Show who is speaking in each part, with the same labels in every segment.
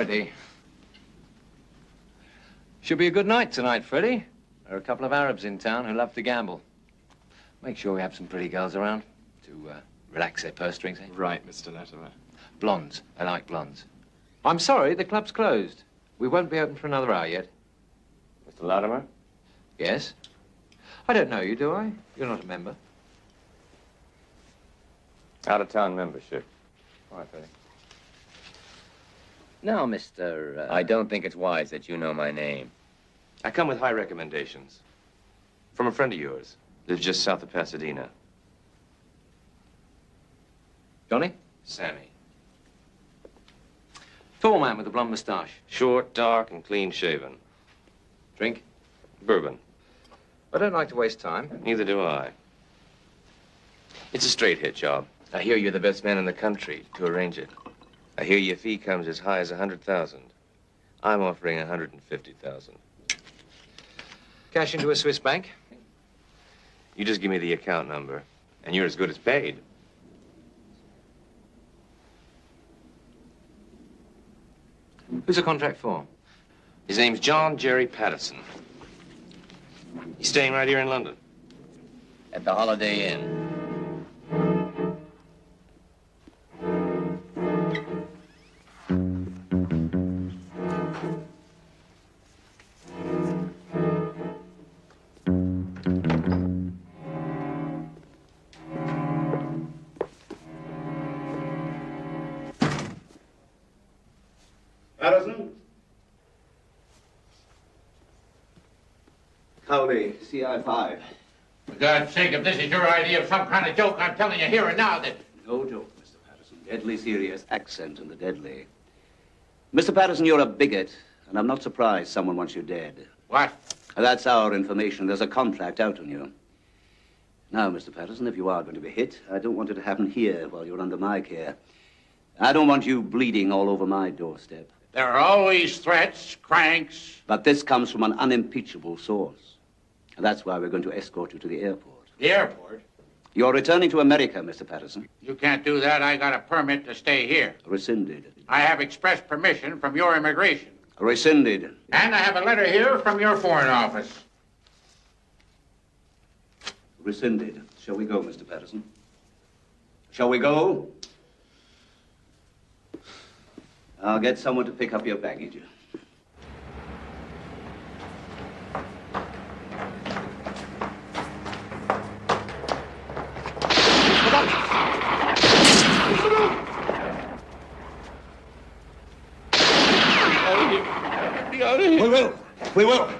Speaker 1: Freddie. Should be a good night tonight, Freddie. There are a couple of Arabs in town who love to gamble. Make sure we have some pretty girls around to relax their purse strings, eh?
Speaker 2: Right, Mr. Latimer.
Speaker 1: Blondes. I like blondes. I'm sorry, the club's closed. We won't be open for another hour yet.
Speaker 2: Mr. Latimer?
Speaker 1: Yes? I don't know you, do I? You're not a member.
Speaker 2: Out-of-town membership. All right, Freddie.
Speaker 3: Now, Mr.
Speaker 4: I don't think it's wise that you know my name.
Speaker 2: I come with high recommendations. From a friend of yours. Lives just south of Pasadena.
Speaker 1: Johnny?
Speaker 2: Sammy.
Speaker 1: Tall man with a blonde moustache.
Speaker 2: Short, dark, and clean-shaven.
Speaker 1: Drink?
Speaker 2: Bourbon.
Speaker 1: I don't like to waste time.
Speaker 2: Neither do I. It's a straight hit job. I hear you're the best man in the country to arrange it. I hear your fee comes as high as 100,000. I'm offering 150,000.
Speaker 1: Cash into a Swiss bank?
Speaker 2: You just give me the account number, and you're as good as paid.
Speaker 1: Who's the contract for?
Speaker 2: His name's John Jerry Patterson. He's staying right here in London.
Speaker 4: At the Holiday Inn.
Speaker 5: Patterson? Cowley, CI5.
Speaker 6: For God's sake, if this is your idea of some kind of joke, I'm telling you here and now that...
Speaker 5: No joke, Mr. Patterson. Deadly serious accent in the deadly. Mr. Patterson, you're a bigot, and I'm not surprised someone wants you dead.
Speaker 6: What?
Speaker 5: That's our information. There's a contract out on you. Now, Mr. Patterson, if you are going to be hit, I don't want it to happen here while you're under my care. I don't want you bleeding all over my doorstep.
Speaker 6: There are always threats, cranks.
Speaker 5: But this comes from an unimpeachable source. And that's why we're going to escort you to the airport.
Speaker 6: The airport?
Speaker 5: You're returning to America, Mr. Patterson.
Speaker 6: You can't do that. I got a permit to stay here.
Speaker 5: Rescinded.
Speaker 6: I have express permission from your immigration.
Speaker 5: Rescinded.
Speaker 6: And I have a letter here from your foreign office.
Speaker 5: Rescinded. Shall we go, Mr. Patterson? Shall we go? I'll get someone to pick up your baggage. We will. We will.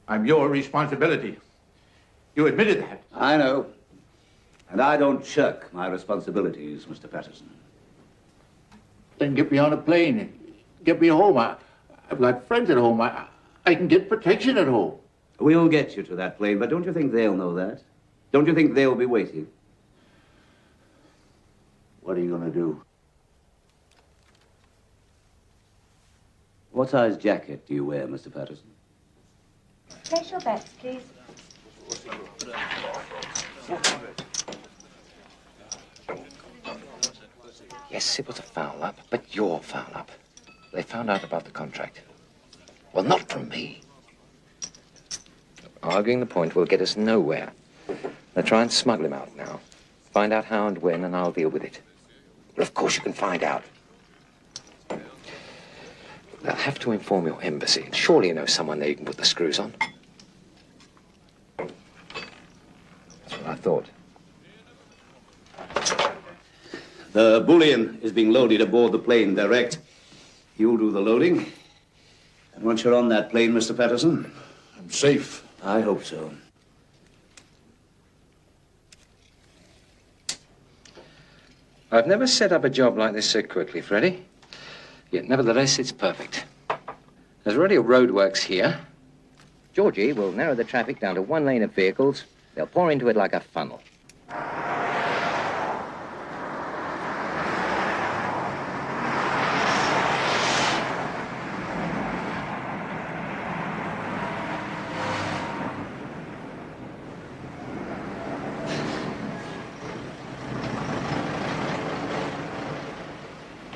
Speaker 6: I'm your responsibility. You admitted that.
Speaker 5: I know. And I don't shirk my responsibilities, Mr. Patterson.
Speaker 6: Then get me on a plane. Get me home. I've got friends at home. I can get protection at home.
Speaker 5: We'll get you to that plane, but don't you think they'll know that? Don't you think they'll be waiting?
Speaker 6: What are you going to do?
Speaker 5: What size jacket do you wear, Mr. Patterson?
Speaker 7: Place your bets, please.
Speaker 1: Yes, it was a foul-up, but your foul-up. They found out about the contract. Well, not from me. Arguing the point will get us nowhere. They'll try and smuggle him out now. Find out how and when, and I'll deal with it. Well, of course you can find out. They'll have to inform your embassy. Surely you know someone there you can put the screws on. That's I thought.
Speaker 5: The bullion is being loaded aboard the plane direct. You'll do the loading. And once you're on that plane, Mr. Patterson...
Speaker 6: I'm safe.
Speaker 5: I hope so.
Speaker 1: I've never set up a job like this so quickly, Freddie. Yet, nevertheless, it's perfect. There's already a roadworks here.
Speaker 4: Georgie will narrow the traffic down to one lane of vehicles. They'll pour into it like a funnel.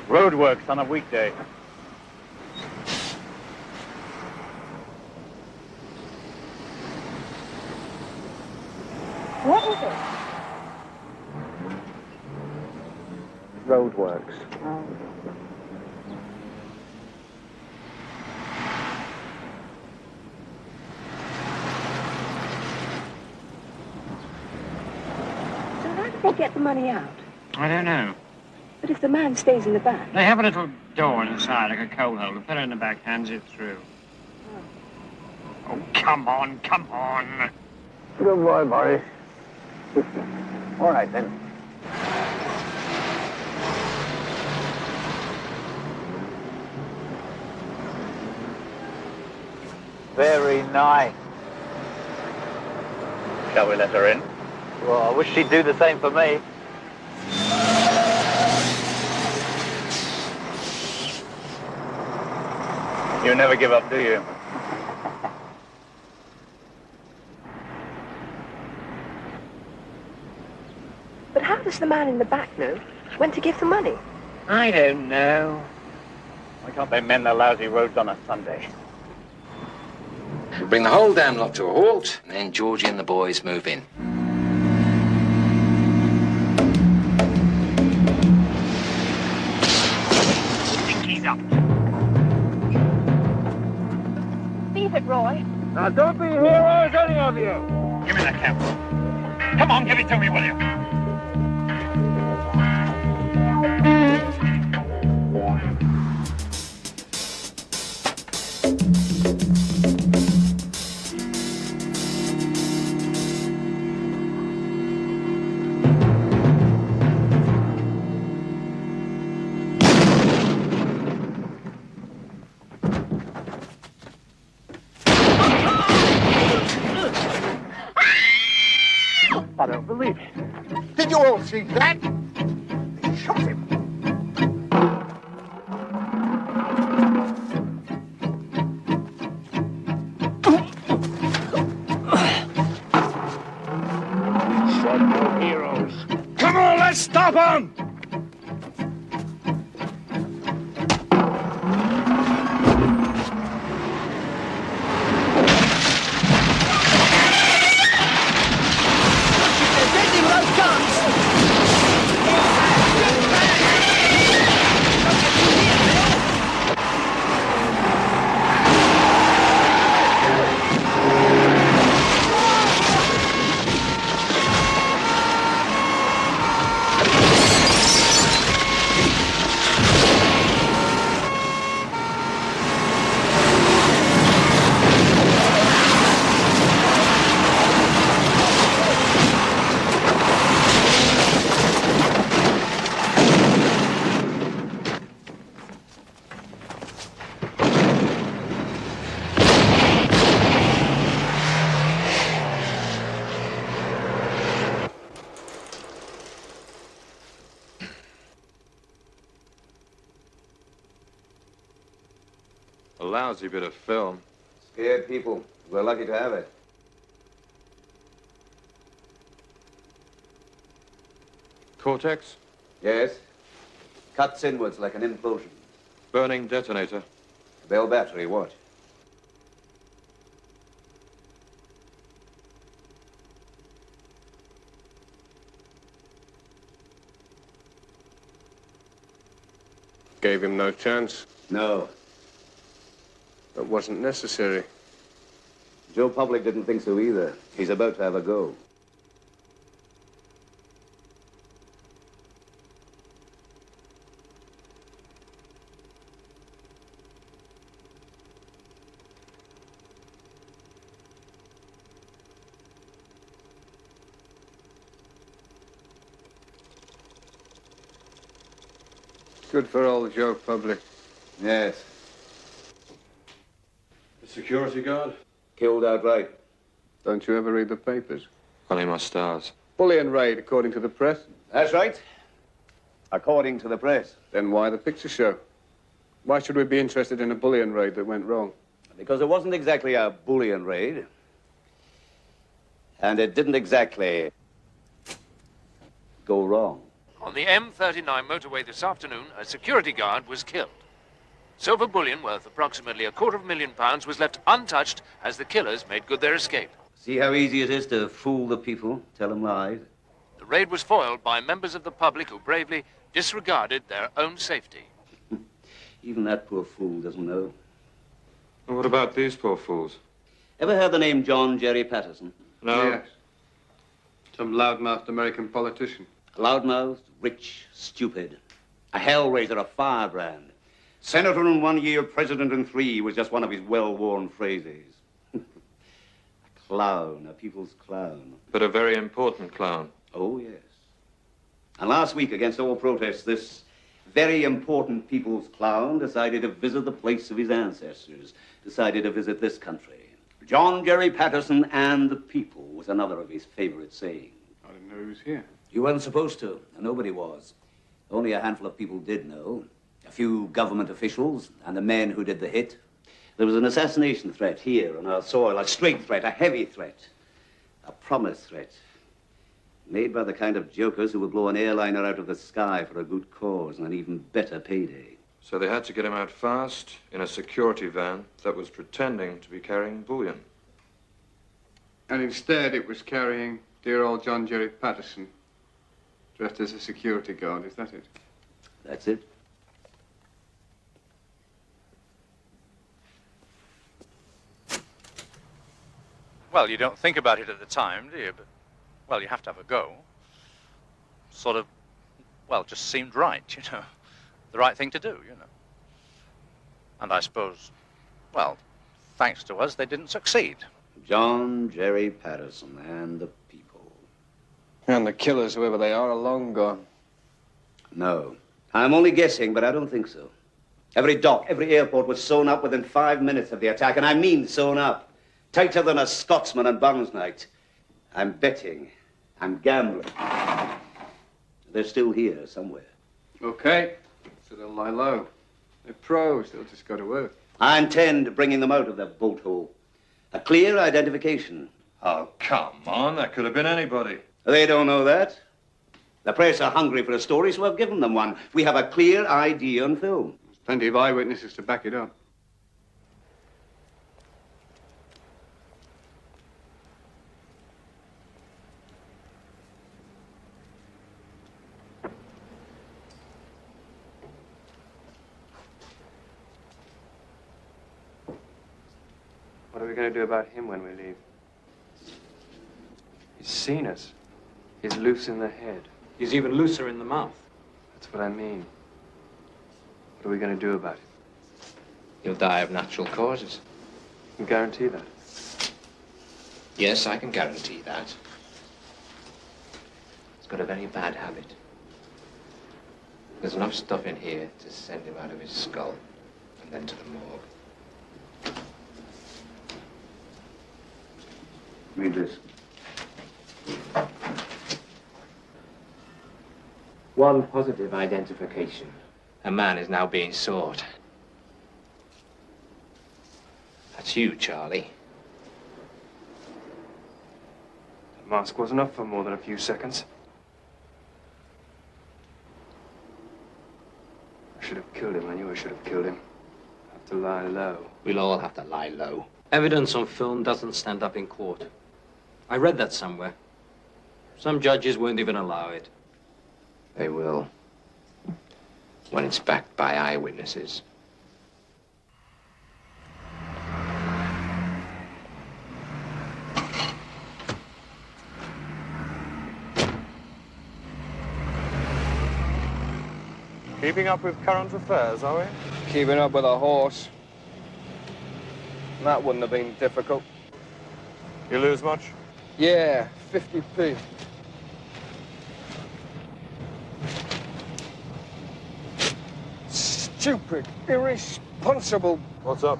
Speaker 3: Roadworks on a weekday.
Speaker 7: What is it?
Speaker 3: Roadworks.
Speaker 8: So how do they get the money out?
Speaker 9: I don't know.
Speaker 8: But if the man stays in the back...
Speaker 9: They have a little door inside, like a coal holder. Put it in the back, hands it through. Oh, come on, come on.
Speaker 3: Good boy, Boris. All right, then. Very nice. Shall we let her in? Well, I wish she'd do the same for me. You never give up, do you?
Speaker 8: But how does the man in the back know when to give the money?
Speaker 9: I don't know.
Speaker 3: Why can't they mend their lousy roads on a Sunday?
Speaker 1: We'll bring the whole damn lot to a halt, and then Georgie and the boys move in.
Speaker 9: Think he's up.
Speaker 8: Leave it, Roy.
Speaker 3: Now, don't be heroes, any of you!
Speaker 9: Give me that cap. Come on, give it to me, will you?
Speaker 3: I don't believe it. Did you all see that? They shot him. We shot no heroes.
Speaker 9: Come on, let's stop him!
Speaker 2: A lousy bit of film.
Speaker 5: Scared people. We're lucky to have it.
Speaker 2: Cortex?
Speaker 5: Yes. Cuts inwards like an implosion.
Speaker 2: Burning detonator.
Speaker 5: Bell battery, what?
Speaker 2: Gave him no chance.
Speaker 5: No.
Speaker 2: That wasn't necessary.
Speaker 5: Joe Public didn't think so either. He's about to have a go.
Speaker 10: Good for old Joe Public.
Speaker 5: Yes.
Speaker 10: The security guard?
Speaker 5: Killed outright.
Speaker 10: Don't you ever read the papers?
Speaker 2: Only my stars.
Speaker 10: Bullion raid, according to the press.
Speaker 5: That's right. According to the press.
Speaker 10: Then why the picture show? Why should we be interested in a bullion raid that went wrong?
Speaker 5: Because it wasn't exactly a bullion raid. And it didn't exactly go wrong.
Speaker 11: On the M39 motorway this afternoon, a security guard was killed. Silver bullion worth approximately £250,000 was left untouched as the killers made good their escape.
Speaker 5: See how easy it is to fool the people, tell them lies?
Speaker 11: The raid was foiled by members of the public who bravely disregarded their own safety.
Speaker 5: Even that poor fool doesn't know.
Speaker 2: Well, what about these poor fools?
Speaker 5: Ever heard the name John Jerry Patterson?
Speaker 2: No.
Speaker 10: Yes. Some loudmouthed American politician.
Speaker 5: Loudmouthed, rich, stupid. A hellraiser, a firebrand. Senator in 1 year, president in 3 was just one of his well-worn phrases. A clown, a people's clown.
Speaker 2: But a very important clown.
Speaker 5: Oh, yes. And last week, against all protests, this very important people's clown decided to visit the place of his ancestors, decided to visit this country. John Jerry Patterson and the people was another of his favorite sayings.
Speaker 10: I didn't know he was here.
Speaker 5: You weren't supposed to, and nobody was. Only a handful of people did know. A few government officials and the men who did the hit. There was an assassination threat here on our soil, a straight threat, a heavy threat, a promise threat, made by the kind of jokers who would blow an airliner out of the sky for a good cause and an even better payday.
Speaker 2: So they had to get him out fast in a security van that was pretending to be carrying bullion.
Speaker 10: And instead it was carrying dear old John Jerry Patterson, dressed as a security guard, is that it?
Speaker 5: That's it.
Speaker 12: Well, you don't think about it at the time, do you? But, well, you have to have a go. Sort of, well, just seemed right, you know. The right thing to do, you know. And I suppose, well, thanks to us, they didn't succeed.
Speaker 5: John Jerry Patterson and the people.
Speaker 10: And the killers, whoever they are long gone.
Speaker 5: No. I'm only guessing, but I don't think so. Every dock, every airport was sewn up within 5 minutes of the attack, and I mean sewn up. Tighter than a Scotsman on Bonds night. I'm betting. I'm gambling. They're still here somewhere.
Speaker 10: Okay. So they'll lie low. They're pros. They'll just go to work.
Speaker 5: I intend bringing them out of their boat hole. A clear identification.
Speaker 2: Oh, come on. That could have been anybody.
Speaker 5: They don't know that. The press are hungry for a story, so I've given them one. We have a clear ID on film.
Speaker 10: There's plenty of eyewitnesses to back it up.
Speaker 13: What are we going to do about him when we leave? He's seen us. He's loose in the head.
Speaker 1: He's even looser in the mouth.
Speaker 13: That's what I mean. What are we going to do about it?
Speaker 1: He'll die of natural causes.
Speaker 13: You can guarantee that?
Speaker 1: Yes, I can guarantee that. He's got a very bad habit. There's enough stuff in here to send him out of his skull and then to the morgue.
Speaker 5: Read this.
Speaker 1: One positive identification. A man is now being sought. That's you, Charlie.
Speaker 13: That mask wasn't up for more than a few seconds. I should have killed him. I knew I should have killed him. I have to lie low.
Speaker 1: We'll all have to lie low. Evidence on film doesn't stand up in court. I read that somewhere. Some judges won't even allow it. They will. When it's backed by eyewitnesses.
Speaker 13: Keeping up with current affairs, are we?
Speaker 10: Keeping up with a horse. That wouldn't have been difficult.
Speaker 13: You lose much?
Speaker 10: Yeah, 50p.
Speaker 9: stupid, irresponsible.
Speaker 14: What's up?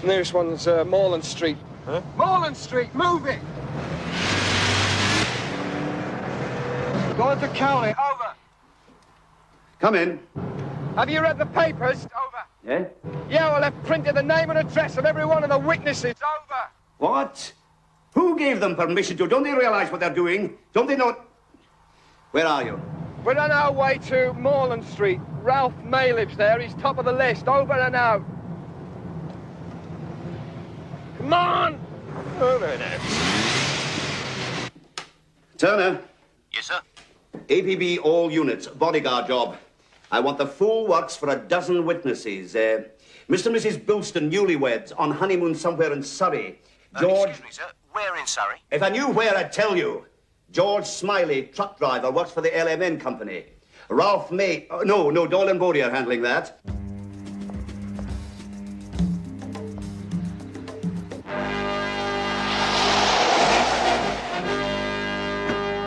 Speaker 9: Nearest one's Moreland Street.
Speaker 14: Huh?
Speaker 9: Moreland Street, move it! Going to Cowley, over.
Speaker 5: Come in.
Speaker 9: Have you read the papers? Over.
Speaker 5: Yeah?
Speaker 9: Yeah, well, they've printed the name and address of every one of the witnesses. Over.
Speaker 5: What? Who gave them permission to? Don't they realize what they're doing? Don't they know? Where are you?
Speaker 9: We're on our way to Moreland Street. Ralph May lives there. He's top of the list. Over and out. Come on! Over and out.
Speaker 5: Turner.
Speaker 15: Yes, sir?
Speaker 5: APB all units. Bodyguard job. I want the full works for a dozen witnesses. Mr. and Mrs. Bilston, newlyweds, on honeymoon somewhere in Surrey. George...
Speaker 15: Excuse me, sir. Where in Surrey?
Speaker 5: If I knew where, I'd tell you. George Smiley, truck driver, works for the LMN company. Ralph May... no, Doyle and Bodie are handling that.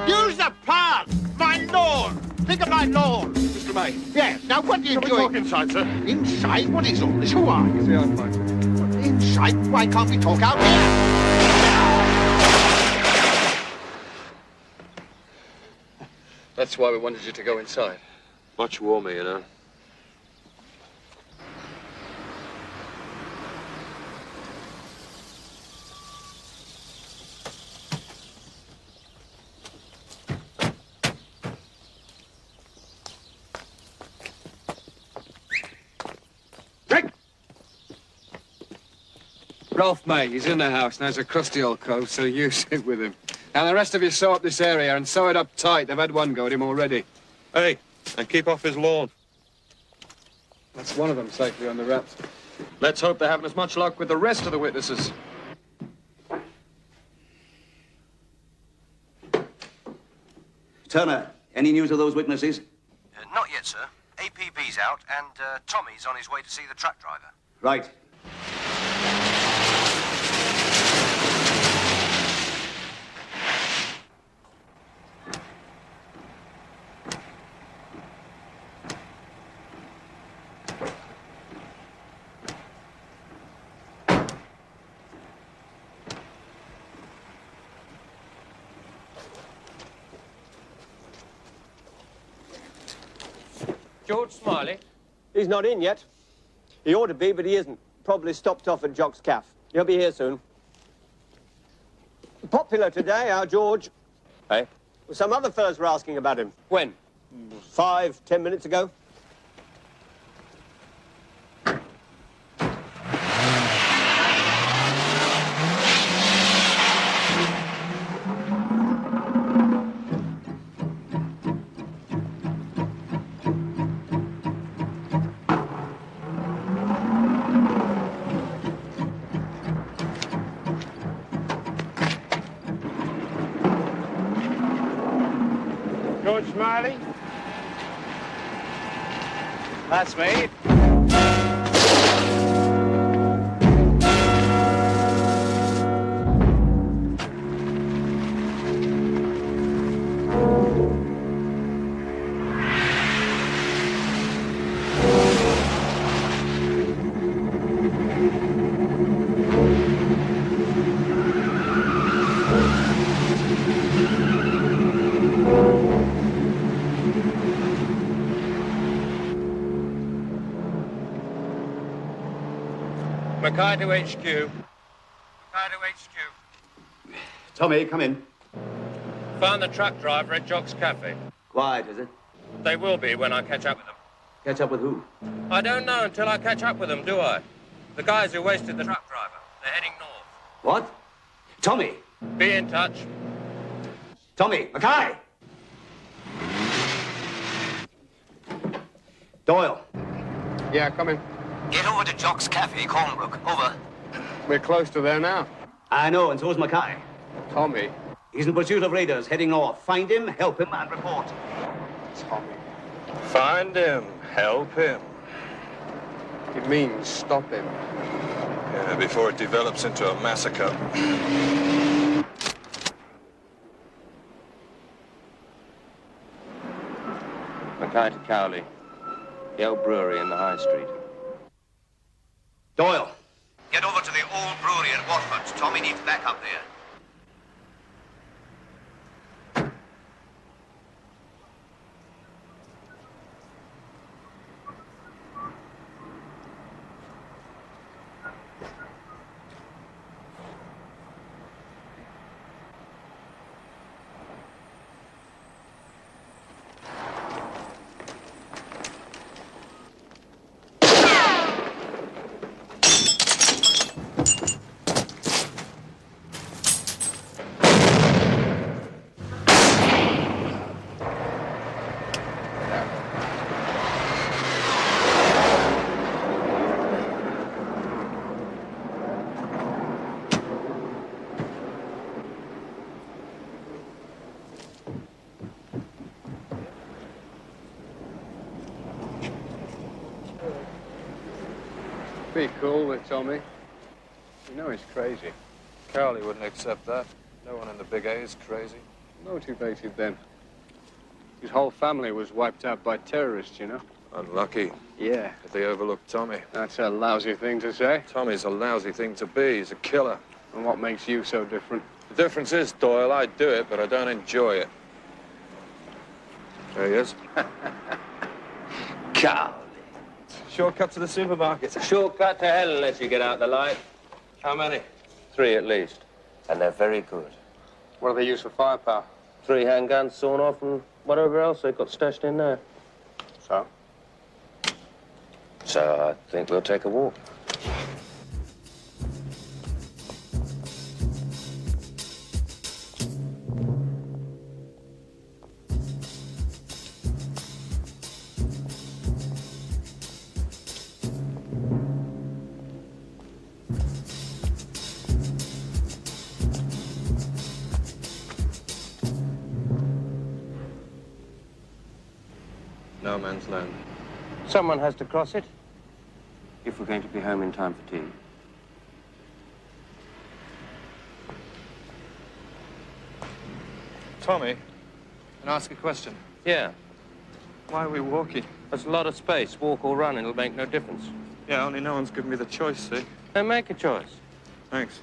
Speaker 3: Use the path! My lawn! Think of my lawn!
Speaker 14: Mr. May.
Speaker 3: Yes, now what are you
Speaker 14: Can we
Speaker 3: doing?
Speaker 14: talk inside, sir?
Speaker 3: Inside? What is all this? Who are you?
Speaker 14: See, I'm fine.
Speaker 3: Inside? Why can't we talk out here?
Speaker 14: That's why we wanted you to go inside. Much warmer, you know.
Speaker 9: Ralph May, he's in the house. Now, he's a crusty old cove, so you sit with him. And the rest of you sew up this area and sew it up tight. They've had one go at him already.
Speaker 14: Hey, and keep off his lawn.
Speaker 9: That's one of them safely on the wraps. Let's hope they're having as much luck with the rest of the witnesses.
Speaker 5: Turner, any news of those witnesses?
Speaker 15: Not yet, sir. APB's out, and Tommy's on his way to see the truck driver.
Speaker 5: Right.
Speaker 9: George Smiley? He's not in yet. He ought to be, but he isn't. Probably stopped off at Jock's Caff. He'll be here soon. Popular today, our George. Hey? Some other fellas were asking about him. When? 5, 10 minutes ago.
Speaker 3: George Smiley?
Speaker 9: That's me. Mackay to HQ. Mackay to HQ.
Speaker 5: Tommy, come in.
Speaker 9: Found the truck driver at Jock's Cafe.
Speaker 5: Quiet, is it?
Speaker 9: They will be when I catch up with them.
Speaker 5: Catch up with who?
Speaker 9: I don't know until I catch up with them, do I? The guys who wasted the truck driver. They're heading north.
Speaker 5: What? Tommy!
Speaker 9: Be in touch.
Speaker 5: Tommy, Mackay! Doyle.
Speaker 9: Yeah, come in.
Speaker 15: Get over to Jock's Cafe, Cornbrook. Over.
Speaker 9: We're close to there now.
Speaker 5: I know, and so's Mackay.
Speaker 9: Tommy.
Speaker 5: He's in pursuit of raiders heading north. Find him, help him, and report.
Speaker 9: Tommy.
Speaker 14: Find him. Help him.
Speaker 9: It means stop him.
Speaker 14: Yeah, before it develops into a massacre.
Speaker 2: Mackay to Cowley. The old brewery in the High Street.
Speaker 5: Doyle.
Speaker 15: Get over to the old brewery at Watford. Tommy needs backup there.
Speaker 10: Be cool with Tommy. You know he's crazy.
Speaker 14: Cowley wouldn't accept that. No one in the Big A is crazy.
Speaker 10: Motivated then. His whole family was wiped out by terrorists, you know?
Speaker 14: Unlucky.
Speaker 10: Yeah.
Speaker 14: But they overlooked Tommy.
Speaker 10: That's a lousy thing to say.
Speaker 14: Tommy's a lousy thing to be. He's a killer.
Speaker 10: And what makes you so different?
Speaker 14: The difference is, Doyle, I do it, but I don't enjoy it. There he is.
Speaker 5: Cowley.
Speaker 14: Shortcut to the supermarket.
Speaker 2: Shortcut to hell unless you get out the light.
Speaker 14: How many?
Speaker 2: 3 at least. And they're very good.
Speaker 10: What do they use for firepower?
Speaker 2: 3 handguns, sawn off, and whatever else they've got stashed in there.
Speaker 10: So?
Speaker 2: So I think we'll take a walk.
Speaker 14: No man's land.
Speaker 2: Someone has to cross it, if we're going to be home in time for tea.
Speaker 14: Tommy, can I ask a question?
Speaker 2: Yeah.
Speaker 14: Why are we walking?
Speaker 2: There's a lot of space. Walk or run, it'll make no difference.
Speaker 14: Yeah, only no one's given me the choice, see?
Speaker 2: Then make a choice.
Speaker 14: Thanks.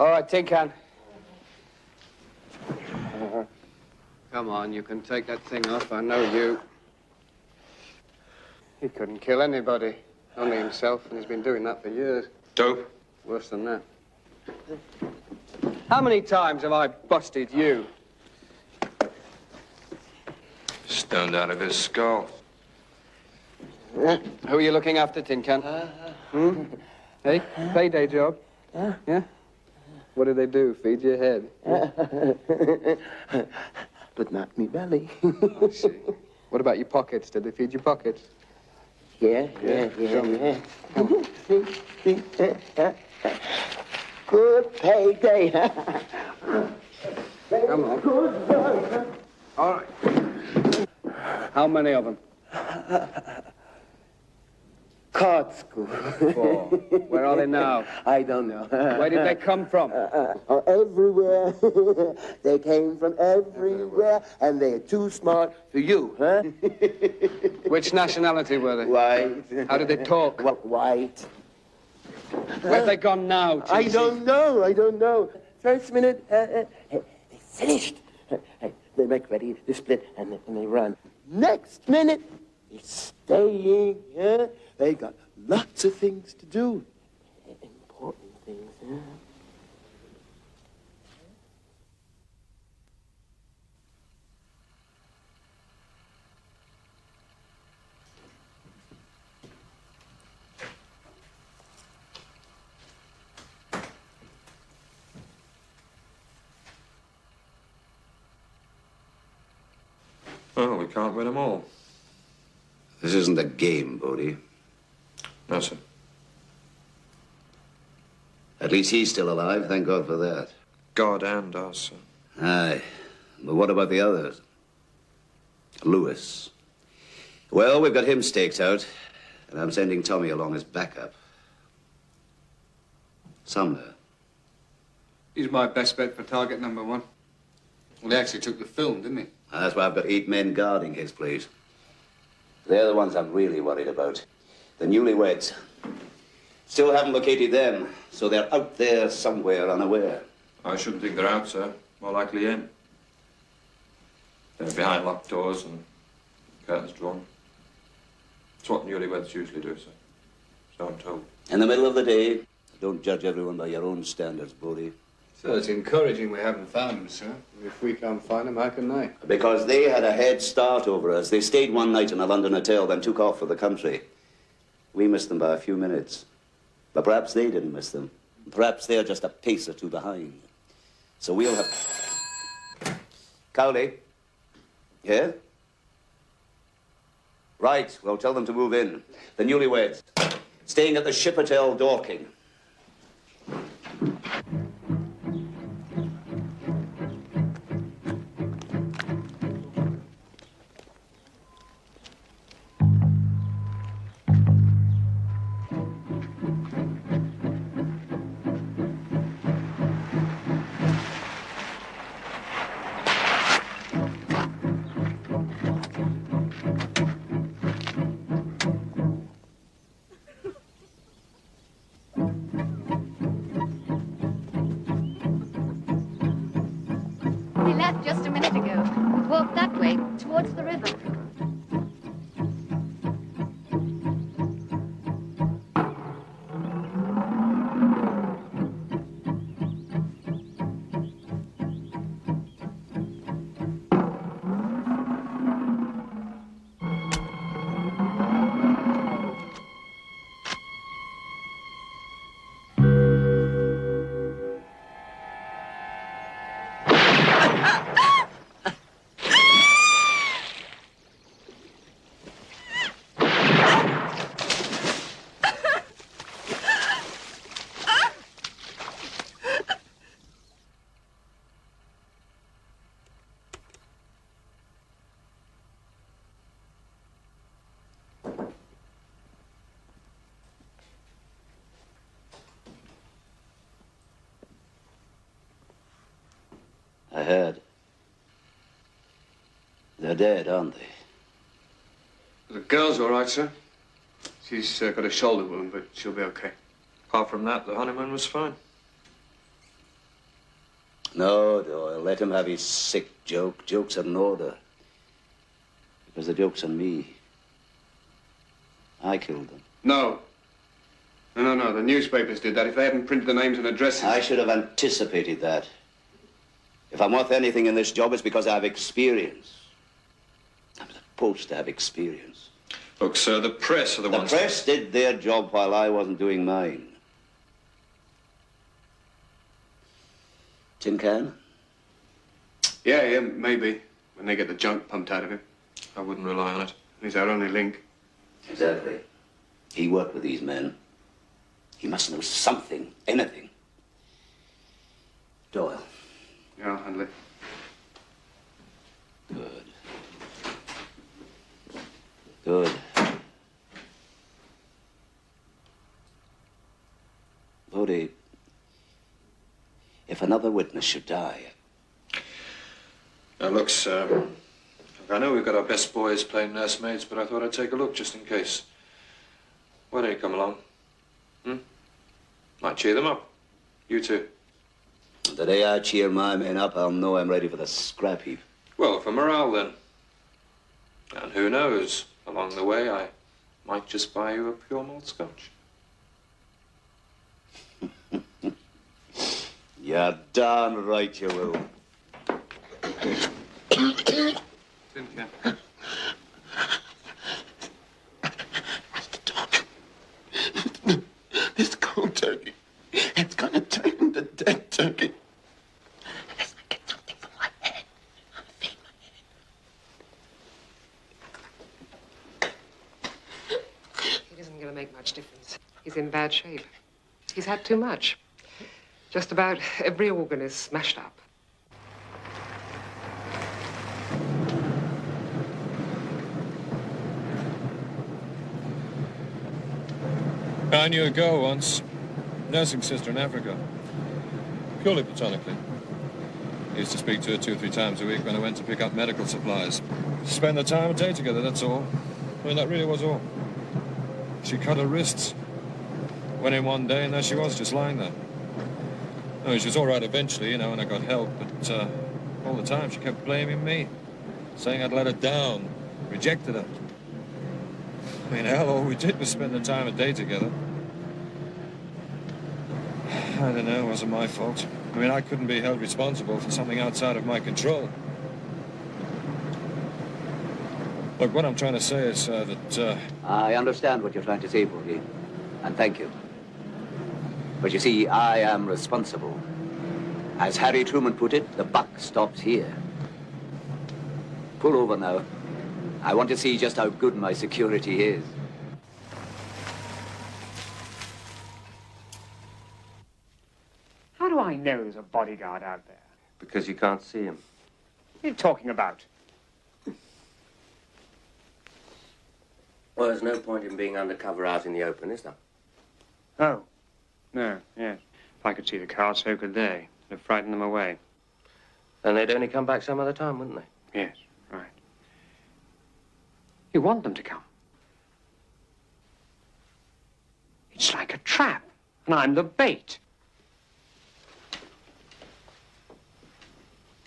Speaker 10: All right, Tin Can. Come on, you can take that thing off. I know you. He couldn't kill anybody, only himself, and he's been doing that for years.
Speaker 14: Dope?
Speaker 10: Worse than that. How many times have I busted you?
Speaker 14: Stoned out of his skull.
Speaker 10: Who are you looking after, Tin Can? Hey, payday job? Yeah? What do they do? Feed your head?
Speaker 3: But not me belly.
Speaker 10: I see. What about your pockets? Did they feed your pockets?
Speaker 3: Yeah. Good payday.
Speaker 10: Come on. All right. How many of them?
Speaker 3: Card school.
Speaker 10: 4. Where are they now?
Speaker 3: I don't know.
Speaker 10: Where did they come from?
Speaker 3: Everywhere. They came from everywhere, and they're too smart for you, huh?
Speaker 10: Which nationality were they?
Speaker 3: White.
Speaker 10: How did they talk?
Speaker 3: White.
Speaker 10: Where have they gone now,
Speaker 3: I
Speaker 10: Cheesy?
Speaker 3: don't know. First minute, they finished. They make ready to split, and they run. Next minute, they're staying, huh? They got lots of things to do. Important things, huh?
Speaker 14: Oh, we can't win them all.
Speaker 5: This isn't a game, Bodie.
Speaker 14: No, sir.
Speaker 5: At least he's still alive, thank God for that.
Speaker 14: God and us, sir.
Speaker 5: Aye. But what about the others? Lewis. Well, we've got him staked out, and I'm sending Tommy along as backup. Sumner.
Speaker 10: He's my best bet for target number 1. Well, he actually took the film, didn't he?
Speaker 5: That's why I've got 8 men guarding his place. They're the ones I'm really worried about. The newlyweds. Still haven't located them, so they're out there somewhere unaware.
Speaker 14: I shouldn't think they're out, sir. More likely in. They're behind locked doors and curtains drawn. It's what newlyweds usually do, sir. So I'm told.
Speaker 5: In the middle of the day, don't judge everyone by your own standards, Bodie.
Speaker 10: So it's encouraging we haven't found them, sir. If we can't find them, how can they?
Speaker 5: Because they had a head start over us. They stayed one night in a London hotel, then took off for the country. We missed them by a few minutes. But perhaps they didn't miss them. Perhaps they're just a pace or two behind. So we'll have... Cowley? Yeah? Right, well, tell them to move in. The newlyweds. Staying at the Ship Hotel, Dorking.
Speaker 16: We left just a minute ago. We walked that way, towards the river. I heard. They're dead, aren't they?
Speaker 10: The girl's all right, sir. She's got a shoulder wound, but she'll be okay.
Speaker 14: Apart from that, the honeymoon was fine.
Speaker 5: No, Doyle, let him have his sick joke. Joke's an order. Because the joke's on me. I killed them.
Speaker 13: No. No. The newspapers did that. If they hadn't printed the names and addresses...
Speaker 5: I should have anticipated that. If I'm worth anything in this job, it's because I have experience. I'm supposed to have experience.
Speaker 14: Look, sir, the press are the ones...
Speaker 5: The press did their job while I wasn't doing mine. Tin can?
Speaker 13: Yeah, maybe. When they get the junk pumped out of him.
Speaker 14: I wouldn't rely on it.
Speaker 13: He's our only link.
Speaker 5: Exactly. He worked with these men. He must know something, anything. Doyle.
Speaker 13: Yeah, I'll handle it.
Speaker 5: Good. Good. Bodie, if another witness should die...
Speaker 14: Now, look, sir. Look, I know we've got our best boys playing nursemaids, but I thought I'd take a look just in case. Why don't you come along? Might cheer them up. You too.
Speaker 5: The day I cheer my men up, I'll know I'm ready for the scrap heap.
Speaker 14: Well, for morale, then. And who knows, along the way, I might just buy you a pure malt scotch.
Speaker 5: You're darn right you will.
Speaker 14: Cynthia.
Speaker 3: This cold turkey, it's gonna turn into dead turkey. Unless I get something for my head. I'm feeding my head.
Speaker 17: It isn't going to make much difference. He's in bad shape. He's had too much. Just about every organ is smashed up.
Speaker 18: I knew a girl once, nursing sister in Africa, purely platonically. I used to speak to her 2 or 3 times a week when I went to pick up medical supplies. Spend the time of day together, that's all. I mean, that really was all. She cut her wrists. Went in one day and there she was, just lying there. I mean, she was all right eventually, you know, and I got help, but all the time she kept blaming me, saying I'd let her down, rejected her. I mean, hell, all we did was spend the time of day together. I don't know, it wasn't my fault. I mean, I couldn't be held responsible for something outside of my control. Look, what I'm trying to say is that...
Speaker 5: I understand what you're trying to say, Bodie, and thank you. But you see, I am responsible. As Harry Truman put it, the buck stops here. Pull over now. I want to see just how good my security is.
Speaker 9: How do I know there's a bodyguard out there?
Speaker 2: Because you can't see him.
Speaker 9: What are you talking about?
Speaker 2: Well, there's no point in being undercover out in the open, is there?
Speaker 9: Oh. No, yes. If I could see the car, so could they. It'd have frightened them away.
Speaker 2: And they'd only come back some other time, wouldn't they?
Speaker 9: Yes, right. You want them to come. It's like a trap, and I'm the bait.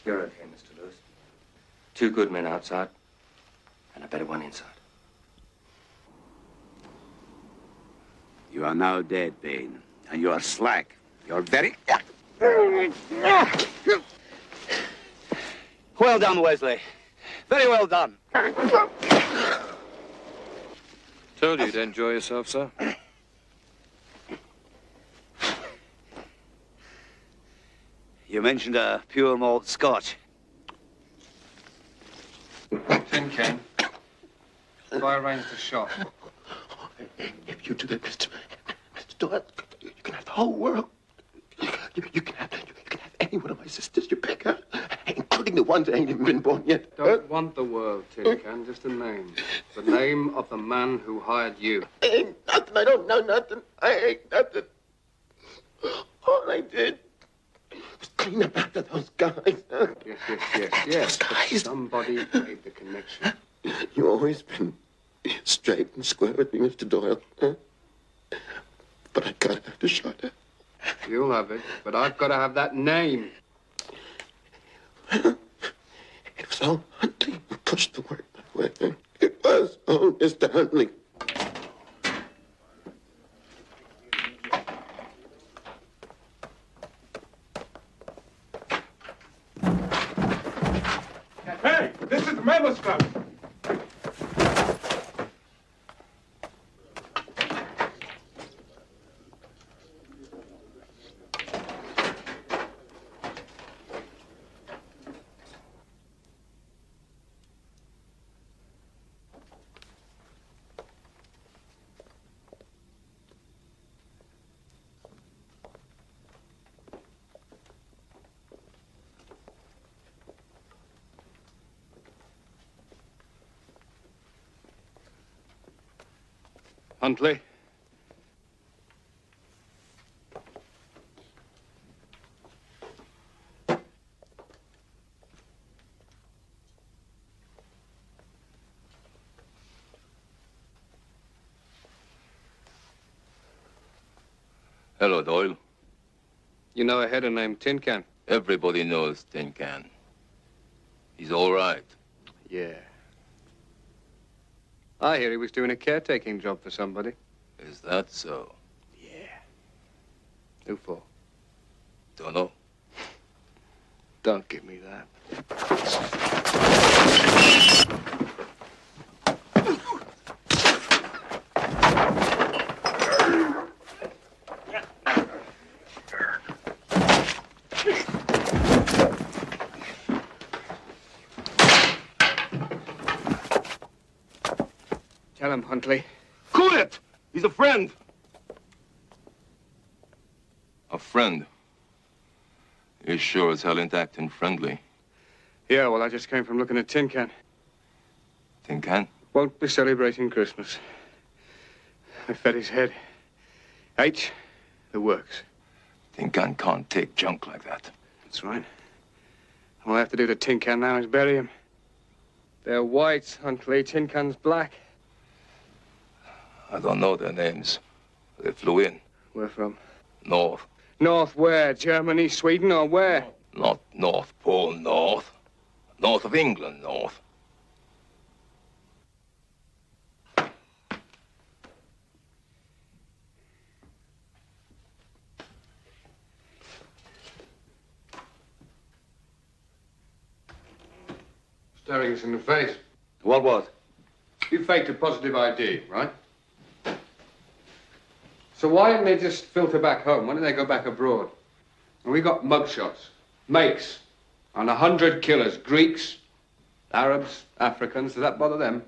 Speaker 2: You're okay, Mr. Lewis. 2 good men outside, and a better one inside.
Speaker 5: You are now dead, Bain, and you are slack. You're very... Well done, Wesley. Very well done.
Speaker 18: Told you to enjoy yourself, sir.
Speaker 5: You mentioned a pure malt scotch.
Speaker 10: Tin can. Have I arranged the shot?
Speaker 3: If you do that, Mr. Doyle, you can have the whole world. You can have any one of my sisters you pick, huh? Including the ones that ain't even been born yet.
Speaker 10: Don't want the world, Tin Can, just a name. The name of the man who hired you.
Speaker 3: Ain't nothing. I don't know nothing. I ain't nothing. All I did was clean up after those guys. Huh?
Speaker 10: Yes. But somebody made the connection.
Speaker 3: You always been straight and square with me, Mr. Doyle, huh? But I gotta have the shot.
Speaker 10: You'll have it, but I've got to have that name.
Speaker 3: It was all Huntley who pushed the work that way. It was all Mr. Huntley.
Speaker 13: Hey, this is the Members Club.
Speaker 10: Huntley?
Speaker 2: Hello, Doyle.
Speaker 10: You know a header named Tin Can?
Speaker 2: Everybody knows Tin Can. He's all right.
Speaker 10: Yeah. I hear he was doing a caretaking job for somebody.
Speaker 2: Is that so?
Speaker 10: Who for?
Speaker 2: Don't know.
Speaker 10: Don't give me that. Tell him, Huntley.
Speaker 13: Cool it! He's a friend.
Speaker 2: A friend? He's sure as hell intact and friendly.
Speaker 10: Yeah, well, I just came from looking at Tin Can.
Speaker 2: Tin Can?
Speaker 10: Won't be celebrating Christmas. I fed his head. H, the works.
Speaker 2: Tin Can can't take junk like that.
Speaker 10: That's right. All I have to do to Tin Can now is bury him. They're white, Huntley. Tin Can's black.
Speaker 2: I don't know their names. They flew in.
Speaker 10: Where from?
Speaker 2: North.
Speaker 10: North where? Germany, Sweden, or where?
Speaker 2: Not North Pole North. North of England North.
Speaker 10: Staring us in the face.
Speaker 5: What was?
Speaker 10: You faked a positive ID, right? So why didn't they just filter back home? Why didn't they go back abroad? And we got mugshots, makes, on 100 killers. Greeks, Arabs, Africans. Does that bother them?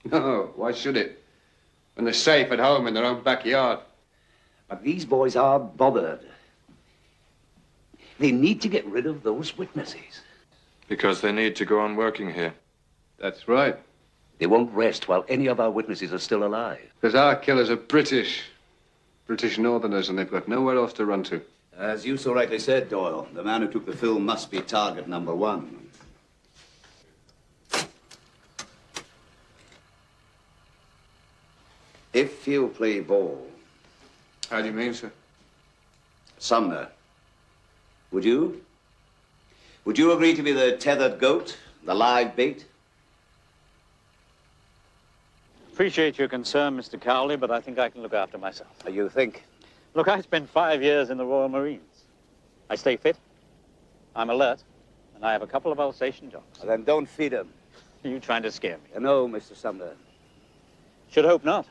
Speaker 10: No, why should it? When they're safe at home in their own backyard.
Speaker 5: But these boys are bothered. They need to get rid of those witnesses.
Speaker 14: Because they need to go on working here.
Speaker 10: That's right.
Speaker 5: They won't rest while any of our witnesses are still alive.
Speaker 10: Because our killers are British Northerners, and they've got nowhere else to run to.
Speaker 5: As you so rightly said, Doyle, the man who took the film must be target number one. If he'll play ball.
Speaker 10: How do you mean, sir?
Speaker 5: Sumner, would you? Would you agree to be the tethered goat, the live bait?
Speaker 19: Appreciate your concern, Mr. Cowley, but I think I can look after myself.
Speaker 5: You think?
Speaker 19: Look, I spent 5 years in the Royal Marines. I stay fit, I'm alert, and I have a couple of Alsatian dogs.
Speaker 5: Well, then don't feed him.
Speaker 19: You trying to scare me?
Speaker 5: No, Mr. Sumner.
Speaker 19: Should hope not.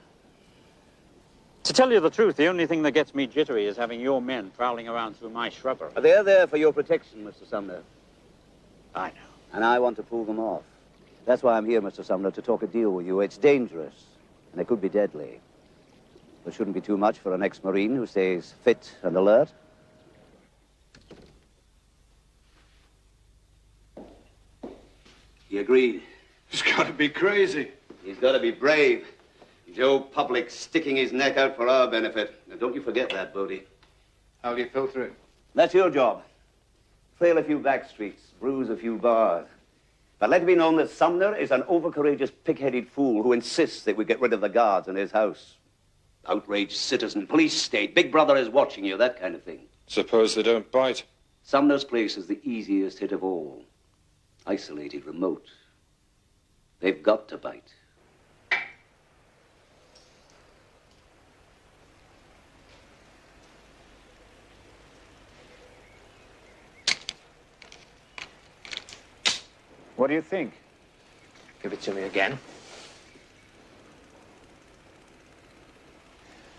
Speaker 19: To tell you the truth, the only thing that gets me jittery is having your men prowling around through my shrubbery.
Speaker 5: They're there for your protection, Mr. Sumner.
Speaker 19: I know.
Speaker 5: And I want to pull them off. That's why I'm here, Mr. Sumner, to talk a deal with you. It's dangerous, and it could be deadly. But shouldn't be too much for an ex-Marine who stays fit and alert. He agreed.
Speaker 14: He's got to be crazy.
Speaker 5: He's got to be brave. Joe Public sticking his neck out for our benefit. Now, don't you forget that, Bodie.
Speaker 10: How do you filter it?
Speaker 5: That's your job. Trail a few back streets, bruise a few bars. But let it be known that Sumner is an overcourageous, pig-headed fool who insists that we get rid of the guards in his house. Outraged citizen, police state, Big Brother is watching you, that kind of thing.
Speaker 14: Suppose they don't bite.
Speaker 5: Sumner's place is the easiest hit of all. Isolated, remote. They've got to bite.
Speaker 19: What do you think?
Speaker 4: Give it to me again.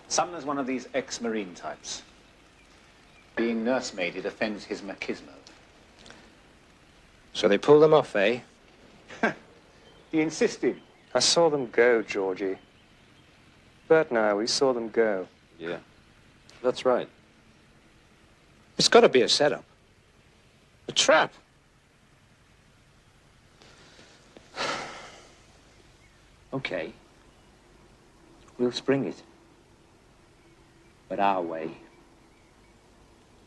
Speaker 19: Sumner's one of these ex-Marine types. Being nursemaided offends his machismo.
Speaker 1: So they pulled them off, eh?
Speaker 19: He insisted.
Speaker 20: I saw them go, Georgie. Bert and I, we saw them go.
Speaker 1: Yeah, that's right. It's got to be a setup. A trap.
Speaker 4: Okay. We'll spring it. But our way.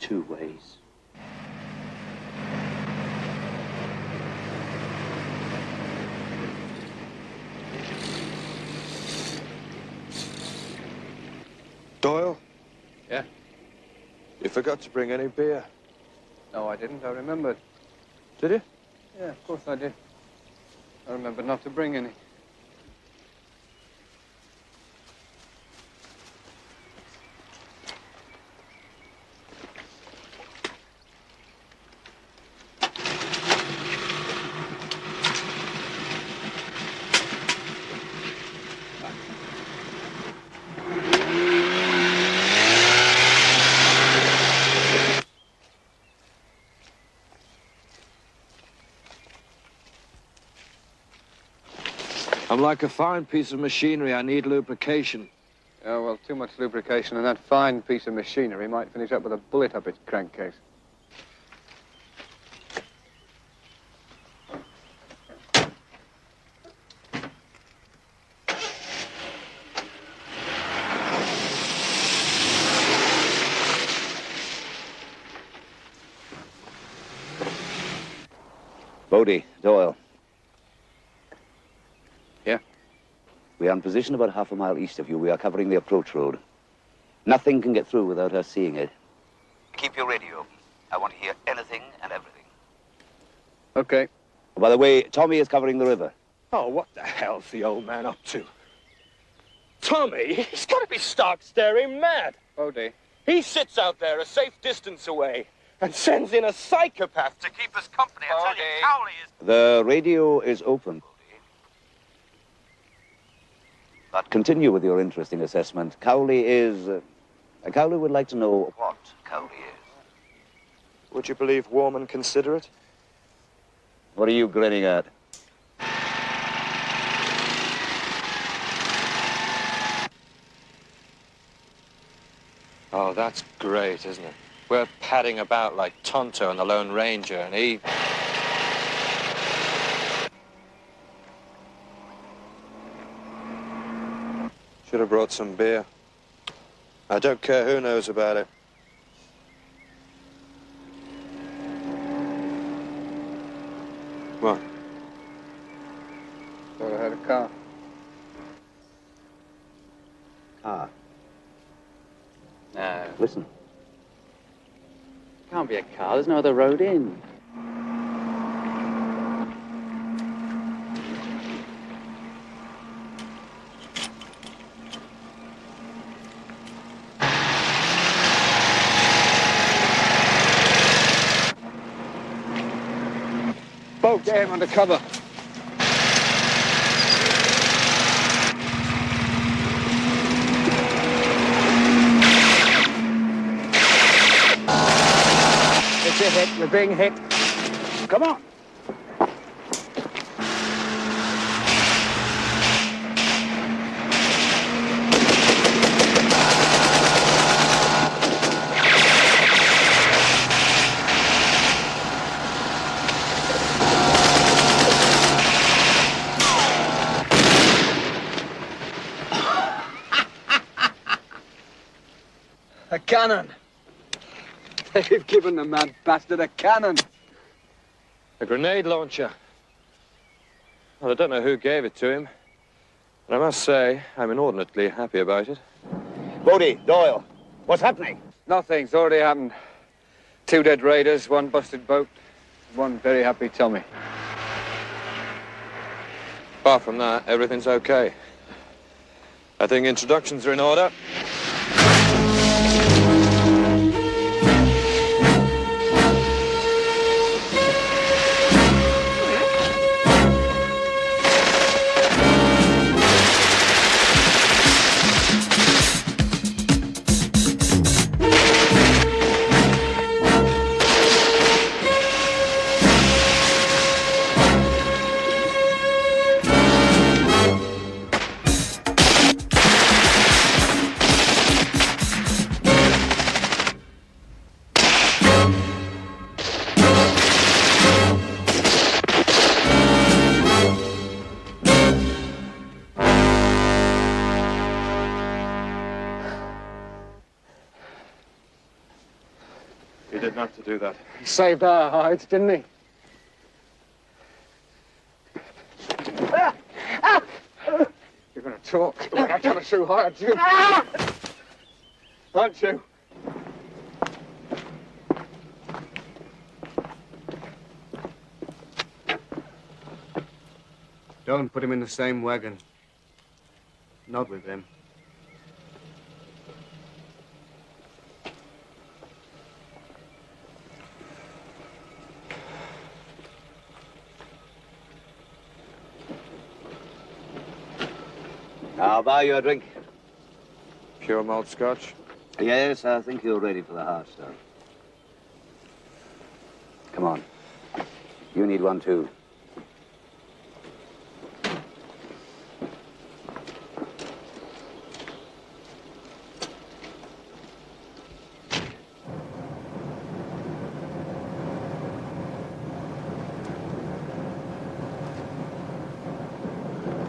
Speaker 4: 2 ways.
Speaker 20: Doyle?
Speaker 10: Yeah?
Speaker 20: You forgot to bring any beer.
Speaker 10: No, I didn't. I remembered.
Speaker 20: Did you?
Speaker 10: Yeah, of course I did. I remembered not to bring any.
Speaker 20: I'm like a fine piece of machinery. I need lubrication.
Speaker 10: Yeah, well, too much lubrication and that fine piece of machinery might finish up with a bullet up its crankcase.
Speaker 5: Bodie, Doyle.
Speaker 10: Yeah?
Speaker 5: We are in position about half a mile east of you. We are covering the approach road. Nothing can get through without us seeing it.
Speaker 15: Keep your radio open. I want to hear anything and everything.
Speaker 10: Okay.
Speaker 5: By the way, Tommy is covering the river.
Speaker 20: Oh, what the hell's the old man up to? Tommy, he's got to be stark staring mad.
Speaker 10: Bodie.
Speaker 20: He sits out there a safe distance away and sends in a psychopath
Speaker 15: To keep us company, I tell you, Cowley is...
Speaker 5: The radio is open. But continue with your interesting assessment. Cowley is... Cowley would like to know what Cowley is.
Speaker 20: Would you believe warm and considerate?
Speaker 5: What are you grinning at?
Speaker 18: Oh, that's great, isn't it? We're padding about like Tonto and the Lone Ranger, and he... Should have brought some beer. I don't care who knows about it. What?
Speaker 10: Thought I had a car.
Speaker 5: Car.
Speaker 19: No.
Speaker 5: Listen.
Speaker 19: Can't be a car. There's no other road in.
Speaker 10: Boat, get him under cover.
Speaker 19: It's a hit. We're being hit. Come on.
Speaker 10: A cannon. They've given the mad bastard a cannon.
Speaker 18: A grenade launcher. Well, I don't know who gave it to him, but I must say I'm inordinately happy about it.
Speaker 5: Bodie, Doyle, what's happening?
Speaker 10: Nothing's already happened. 2 dead raiders, 1 busted boat, 1 very happy Tommy.
Speaker 18: Apart from that, everything's okay. I think introductions are in order.
Speaker 10: He didn't have to do that. He saved our hides, didn't he? You're going to talk. You're going to tell us who hired you. Aren't you? Don't put him in the same wagon. Not with him.
Speaker 5: I'll buy you a drink.
Speaker 18: Pure malt scotch?
Speaker 5: Yes, I think you're ready for the hard stuff. Come on. You need one, too.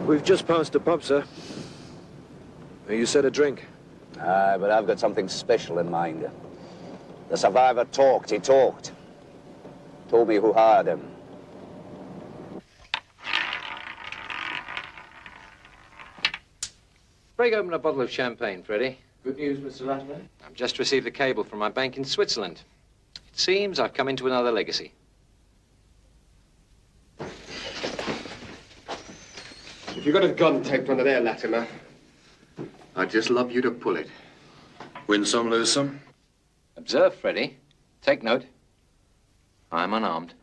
Speaker 18: We've just passed the pub, sir. You said a drink.
Speaker 5: Aye, but I've got something special in mind. The survivor talked. He talked. Told me who hired him.
Speaker 1: Break open a bottle of champagne, Freddie.
Speaker 2: Good news, Mr. Latimer?
Speaker 1: I've just received a cable from my bank in Switzerland. It seems I've come into another legacy.
Speaker 10: If you've got a gun taped under there, Latimer, I'd just love you to pull it.
Speaker 18: Win some, lose some.
Speaker 1: Observe, Freddie. Take note. I'm unarmed.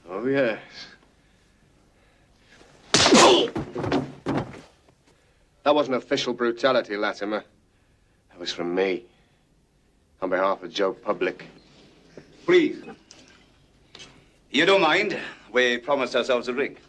Speaker 10: Oh, yes. That wasn't official brutality, Latimer. That was from me. On behalf of Joe Public.
Speaker 5: Please. You don't mind? We promised ourselves a drink.